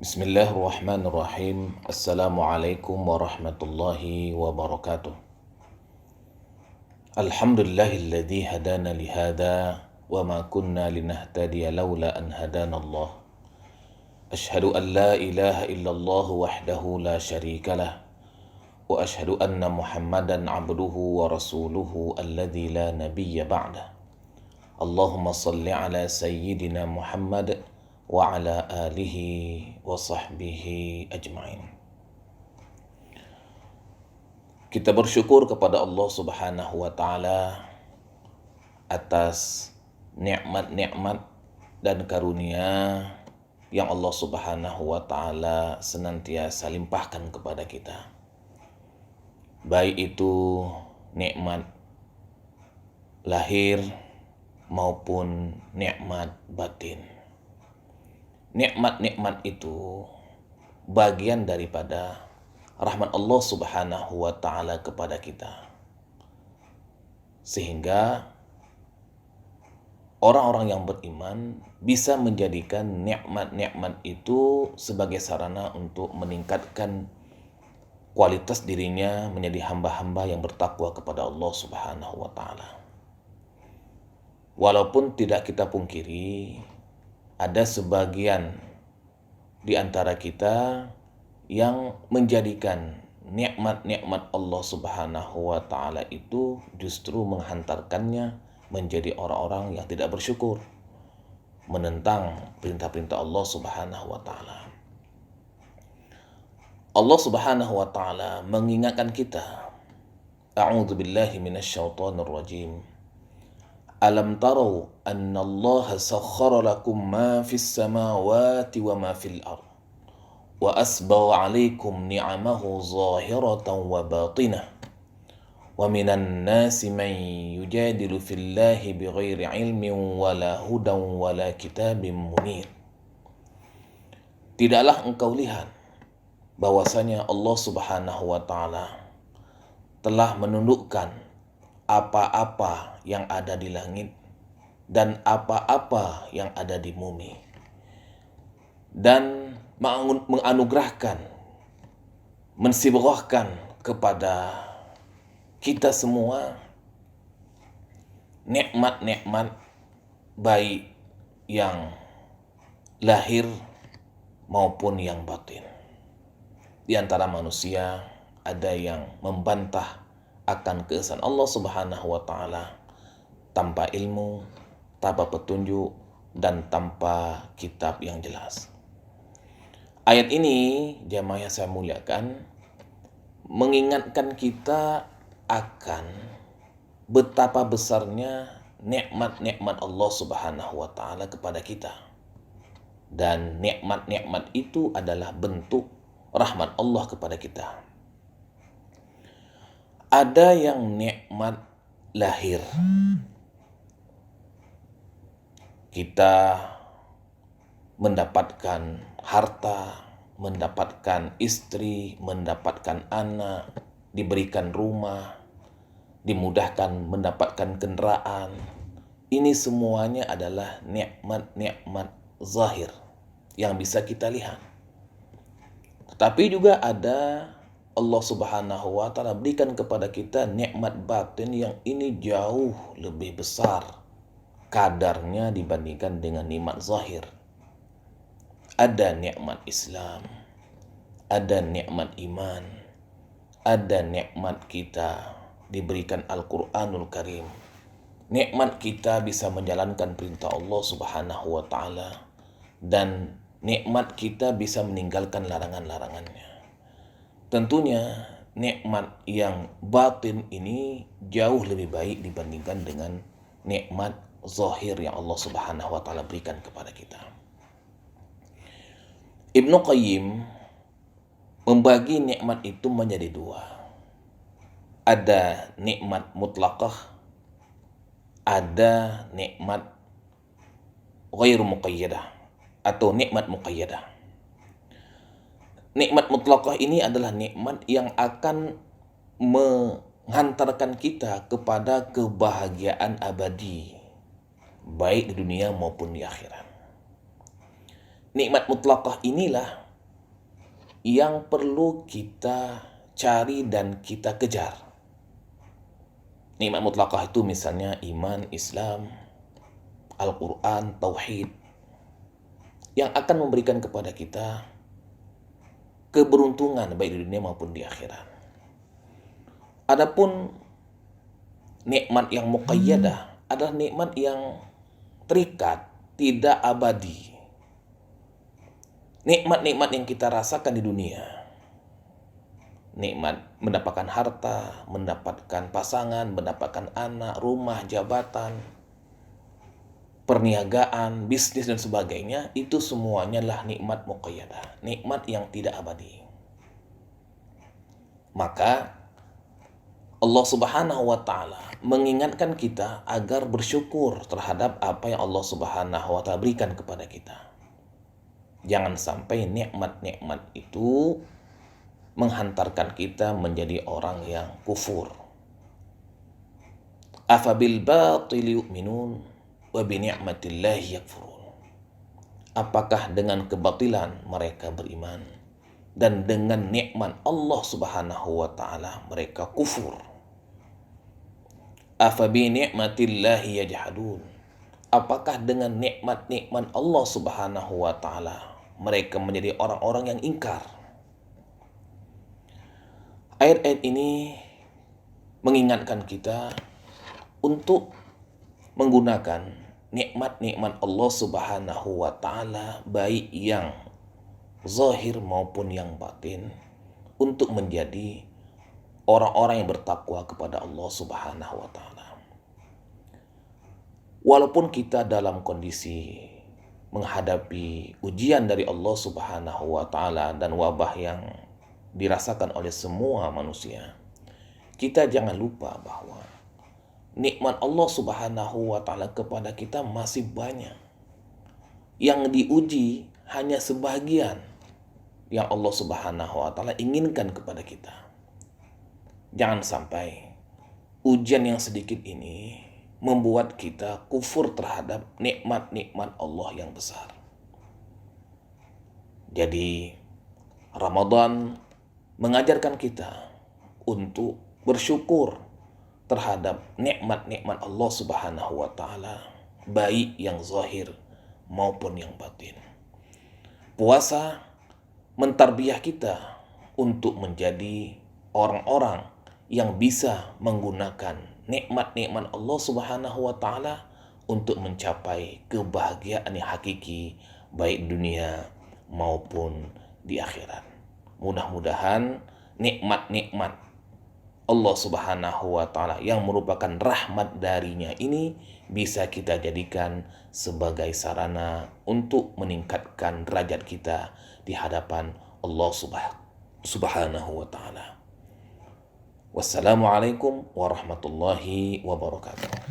Bismillahirrahmanirrahim. Assalamualaikum warahmatullahi wabarakatuh. Alhamdulillahilladzi hadana lihada wa ma kunna linahtadiya laula an hadana Allah. Ashhadu an la ilaha illallah wahdahu la syarika lah wa ashhadu anna Muhammadan abduhu wa rasuluhu alladzi la nabiyya ba'dah. Allahumma salli ala sayyidina Muhammad wa ala alihi wa sahbihi ajma'in. Kita bersyukur kepada Allah Subhanahu wa taala atas nikmat-nikmat dan karunia yang Allah Subhanahu wa taala senantiasa limpahkan kepada kita. Baik itu nikmat lahir maupun nikmat batin. Nikmat-nikmat itu bagian daripada rahmat Allah Subhanahu wa taala kepada kita. Sehingga orang-orang yang beriman bisa menjadikan nikmat-nikmat itu sebagai sarana untuk meningkatkan kualitas dirinya menjadi hamba-hamba yang bertakwa kepada Allah Subhanahu wa taala. Walaupun tidak kita pungkiri, ada sebagian di antara kita yang menjadikan nikmat-nikmat Allah Subhanahu wa taala itu justru menghantarkannya menjadi orang-orang yang tidak bersyukur, menentang perintah-perintah Allah Subhanahu wa taala. Allah Subhanahu wa taala mengingatkan kita, A'udzu billahi minasyaitonir rajim. Alam tarau annallaha sakhkhara lakum ma fis samawati wa ma fil ardh wa asbagha 'alaikum ni'amahu zahiratan wa batinah wa minan nasi man yujadilu fillahi bighairi 'ilmin wala hudan wala kitabim munir. Tidaklah engkau lihat bahwasanya Allah Subhanahu wa taala telah menundukkan apa-apa yang ada di langit dan apa-apa yang ada di bumi, dan menganugerahkan, mensibrahkan kepada kita semua nikmat-nikmat baik yang lahir maupun yang batin. Di antara manusia ada yang membantah akan keesaan Allah Subhanahu wa taala tanpa ilmu, tanpa petunjuk, dan tanpa kitab yang jelas. Ayat ini, jamaah yang saya muliakan, mengingatkan kita akan betapa besarnya nikmat-nikmat Allah Subhanahu wa taala kepada kita. Dan nikmat-nikmat itu adalah bentuk rahmat Allah kepada kita. Ada yang nikmat lahir. Kita mendapatkan harta, mendapatkan istri, mendapatkan anak, diberikan rumah, dimudahkan mendapatkan kendaraan. Ini semuanya adalah nikmat-nikmat zahir yang bisa kita lihat. Tetapi juga ada Allah Subhanahu wa taala berikan kepada kita nikmat batin yang ini jauh lebih besar kadarnya dibandingkan dengan nikmat zahir. Ada nikmat Islam, ada nikmat iman, ada nikmat kita diberikan Al-Qur'anul Karim. Nikmat kita bisa menjalankan perintah Allah Subhanahu wa taala, dan nikmat kita bisa meninggalkan larangan-larangannya. Tentunya nikmat yang batin ini jauh lebih baik dibandingkan dengan nikmat zahir yang Allah Subhanahu wa taala berikan kepada kita. Ibnu Qayyim membagi nikmat itu menjadi dua. Ada nikmat mutlaqah, ada nikmat ghairu muqayyadah atau nikmat muqayyadah. Nikmat mutlaqah ini adalah nikmat yang akan menghantarkan kita kepada kebahagiaan abadi, baik di dunia maupun di akhirat. Nikmat mutlaqah inilah yang perlu kita cari dan kita kejar. Nikmat mutlakah itu misalnya iman, Islam, Al-Quran, Tauhid, yang akan memberikan kepada kita keberuntungan baik di dunia maupun di akhirat. Adapun nikmat yang muqayyadah adalah nikmat yang terikat, tidak abadi. Nikmat-nikmat yang kita rasakan di dunia, nikmat mendapatkan harta, mendapatkan pasangan, mendapatkan anak, rumah, jabatan, perniagaan, bisnis dan sebagainya, itu semuanya adalah nikmat muqayyadah, nikmat yang tidak abadi. Maka Allah Subhanahu wa taala mengingatkan kita agar bersyukur terhadap apa yang Allah Subhanahu wa taala berikan kepada kita. Jangan sampai nikmat-nikmat itu menghantarkan kita menjadi orang yang kufur. Afabil batili yu'minun wa bi ni'matillahi yakfurun. Apakah dengan kebatilan mereka beriman dan dengan nikmat Allah Subhanahu wa taala mereka kufur? Afabi ni'matillahi yajhadun. Apakah dengan nikmat-nikmat Allah Subhanahu wa taala mereka menjadi orang-orang yang ingkar? Ayat-ayat ini mengingatkan kita untuk menggunakan nikmat-nikmat Allah Subhanahu wa taala baik yang zahir maupun yang batin untuk menjadi orang-orang yang bertakwa kepada Allah Subhanahu wa taala. Walaupun kita dalam kondisi menghadapi ujian dari Allah Subhanahu wa taala dan wabah yang dirasakan oleh semua manusia, kita jangan lupa bahwa nikmat Allah Subhanahu wa taala kepada kita masih banyak. Yang diuji hanya sebagian yang Allah Subhanahu wa taala inginkan kepada kita. Jangan sampai ujian yang sedikit ini membuat kita kufur terhadap nikmat-nikmat Allah yang besar. Jadi Ramadan mengajarkan kita untuk bersyukur terhadap nikmat-nikmat Allah Subhanahu wa taala baik yang zahir maupun yang batin. Puasa mentarbiyah kita untuk menjadi orang-orang yang bisa menggunakan nikmat-nikmat Allah Subhanahu wa taala untuk mencapai kebahagiaan yang hakiki baik dunia maupun di akhirat. Mudah-mudahan nikmat-nikmat Allah Subhanahu wa taala yang merupakan rahmat darinya ini bisa kita jadikan sebagai sarana untuk meningkatkan derajat kita di hadapan Allah Subhanahu wa taala. Wassalamualaikum warahmatullahi wabarakatuh.